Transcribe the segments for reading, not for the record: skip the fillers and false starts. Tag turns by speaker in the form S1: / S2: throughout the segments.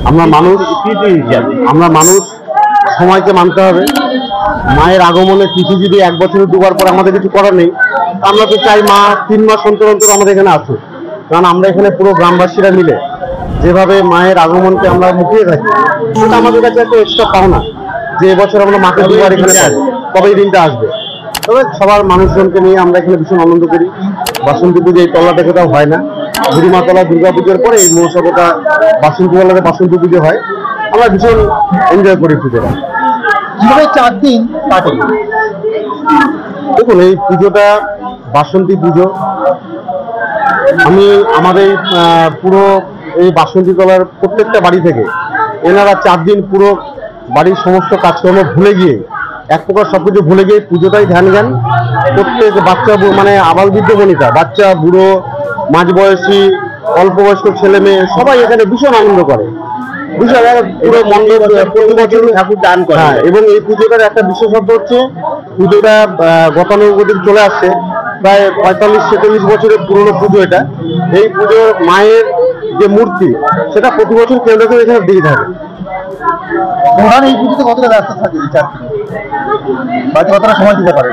S1: আমরা মানুষ সময়কে মানতে হবে। মায়ের আগমনে তিথি যদি 1 বছরে 2বার পর আমাদের কিছু করার নেই, আমরা তো চাই মা 3 মাস অন্তর অন্তর আমাদের এখানে আসুক। কারণ আমরা এখানে পুরো গ্রামবাসীরা মিলে যেভাবে মায়ের আগমনকে আমরা মুখিয়ে থাকি, সেটা আমাদের কাছে একটা এক্সট্রা পাওনা যে এবছর আমরা মাকে 2বার এখানে পাবো। কবে এই দিনটা আসবে, তবে সবার মানুষজনকে নিয়ে আমরা এখানে ভীষণ আনন্দ করি। বাসন্তী পুজো এই তলাতে কোথাও হয় না। বুড়িমাতলা দুর্গা পুজোর পরে এই মৌসুমটা বাসন্তী তলাতে বাসন্তী পুজো হয়। আমরা ভীষণ এনজয় করি পুজোটা।
S2: কিভাবে 4 দিন কাটে?
S1: দেখুন, এই পুজোটা বাসন্তী পুজো। আমাদের পুরো এই বাসন্তী তলার প্রত্যেকটা বাড়ি থেকে এনারা 4 দিন পুরো বাড়ির সমস্ত কাজকর্ম ভুলে গিয়ে, এক প্রকার সবকিছু ভুলে গিয়ে পুজোটাই ধ্যান জ্ঞান প্রত্যেক বাচ্চা, মানে আবাল বৃদ্ধ বনিতা, বাচ্চা বুড়ো মাঝবয়সী অল্প বয়স্ক ছেলে মেয়ে সবাই এখানে ভীষণ আনন্দ করে। পুরো মণ্ডপ প্রতি বছর ঠাকুর দান করে। এবং এই পুজোটার একটা বিশেষত্ব হচ্ছে, পুজোটা গতানুগতিক চলে আসছে, প্রায় 45-46 বছরের পুরনো পুজো এটা। এই পুজোর মায়ের যে মূর্তি, সেটা প্রতি বছর কেউ না কেউ এখানে দিয়ে থাকে।
S2: এই পুজোতে কতটা ব্যস্ত থাকে? বাড়িতে কতটা সময় দিতে পারে?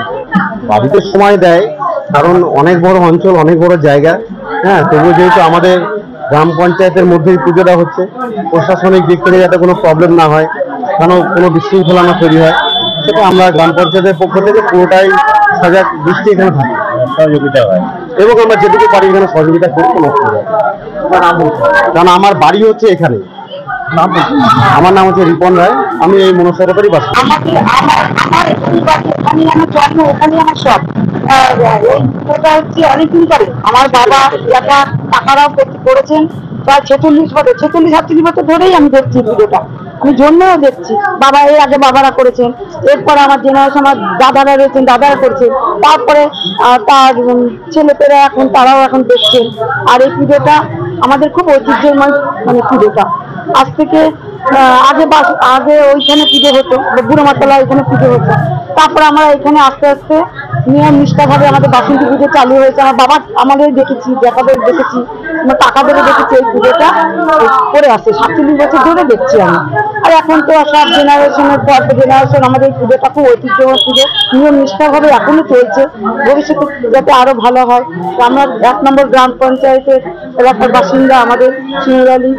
S1: বাড়িতে সময় দেয়, কারণ অনেক বড় অঞ্চল, অনেক বড় জায়গা। হ্যাঁ, তবুও যেহেতু আমাদের গ্রাম পঞ্চায়েতের মধ্যেই পুজোটা হচ্ছে, প্রশাসনিক দিক থেকে যাতে কোনো প্রবলেম না হয়, কারণ কোনো বিশৃঙ্খলা না তৈরি হয়, সেটা আমরা গ্রাম পঞ্চায়েতের পক্ষ থেকে পুরোটাই সজাগ দৃষ্টি এখানে থাকি, সহযোগিতা হয় এবং আমরা যেটুকু পারি এখানে সহযোগিতা করি। কোনো অসুবিধা, কারণ আমার বাড়ি হচ্ছে এখানে। আমার নাম হচ্ছে রিপন রায়, আমি এই মনসাবাড়ি বাস।
S3: অনেকদিন করে আমার বাবা টাকারাও করেছেন, প্রায় 46-48 বছর ধরেই আমি দেখছি ভিডিওটা, আমি জন্মেও দেখছি। বাবা এর আগে বাবারা করেছেন, এরপরে আমার জেনারেশন আমার দাদারা রয়েছেন, দাদারা করেছেন, তারপরে তার ছেলেপেরা এখন তারাও এখন দেখছেন। আর এই পুজোটা আমাদের খুব ঐতিহ্যময়, মানে পুজোটা আজ থেকে আগে ওইখানে পুজো হতো, বুড়োমাতলা ওইখানে পুজো হতো। তারপরে আমরা এখানে আস্তে আস্তে নিয়ম নিষ্ঠাভাবে আমাদের বাসন্তী পুজো চালু হয়েছে। আমার বাবা আমাদের দেখেছি, দেখাদের দেখেছি, আমার টাকাদেরও দেখেছি এই পুজোটা করে আসছে, 47 বছর ধরে দেখছি আমি। আর এখন তো সব জেনারেশনের পর জেনারেশন আমাদের এই পুজোটা খুব ঐতিহ্যময় পুজো, নিয়ম নিষ্ঠাভাবে এখনো চলছে, ভবিষ্যতে যাতে আরো ভালো হয়। আমরা 1 নম্বর গ্রাম পঞ্চায়েতের এলাকার বাসিন্দা, আমাদের শিমুরালী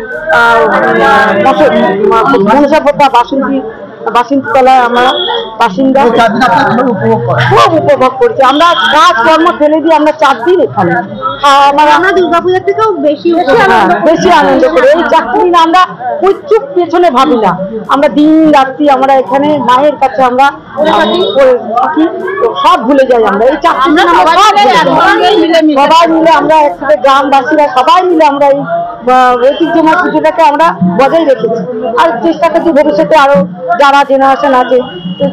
S3: মনসাপোতা বাসন্তী তলায় আমরা বাসিন্দা, খুব উপভোগ করছি। আমরা কাজ কর্ম ফেলে দিয়ে আমরা 4 দিন এখানে। আমরা দুর্গাপূজার থেকেও বেশি আনন্দ করি। এই 4 দিন আমরা প্রচুর পেছনে ভাবি না, আমরা দিন রাত্রি আমরা এখানে মায়ের কাছে আমরা থাকি, সব ভুলে যাই। আমরা এই 4 দিন সবাই মিলে আমরা একসাথে, গ্রামবাসীরা সবাই মিলে আমরা এই ঐতিহ্যময় পুজোটাকে আমরা বজায় রেখেছি। আর চেষ্টা করছি ভবিষ্যতে আরো যারা জেনারেশন আছে,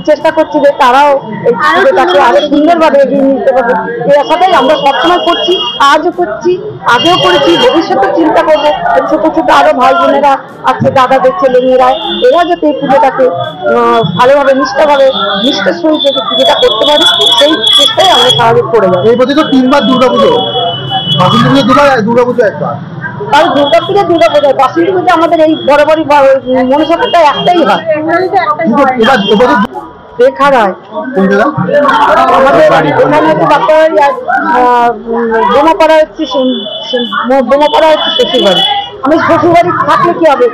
S3: চেষ্টা করছি যে তারাও এই পুজোটাকে আরো সুন্দরভাবে এগিয়ে নিতে পারবে। এই আশাটাই আমরা সবসময় করছি, আজও করছি, আগেও করেছি, ভবিষ্যতে চিন্তা করবো। ছোট ছোট আরো ভাই বোনেরা আছে, দাদাদের ছেলে মেয়েরা, এরা যাতে এই পুজোটাকে ভালোভাবে নিষ্ঠার সহিত যাতে পুজোটা করতে পারে, সেই চেষ্টাই আমরা স্বাভাবিক করে যাবো।
S2: এই বছর তো 3বার দুর্গাপুজো, বাসন্তী পুজো 2বার, দুর্গাপুজো 1বার।
S3: তাই দুর্গাপুজো বাসন্তী পুজো আমাদের এই বরাবরই মনসাপোতা একটাই হয়। রেখা রায় আমাদের এখানে বোমাপাড়া হচ্ছে শ্বশুরবাড়ি। আমি শ্বশুরবাড়ি থাকলে কি হবে।